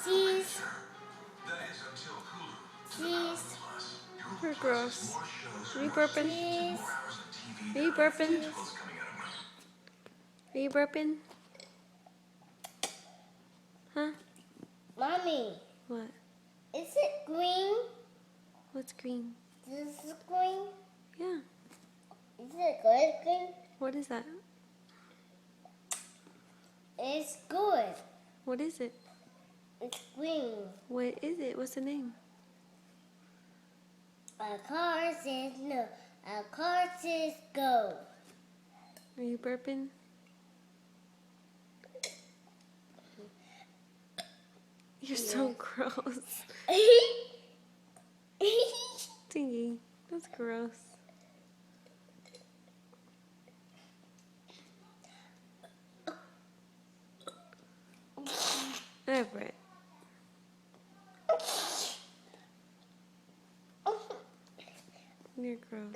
Cheese. Cheese. You're gross. Are you burping? Cheese. Are you burping? Are you burping? Huh? Mommy, What? is it green? What's green? This is green? Yeah. Is it good green? What is that? It's good. What is it? It's green. What is it? What's the name? A car says no. A car says go. Are you burping? You're so gross. Tingy, that's gross. Everett. You're gross.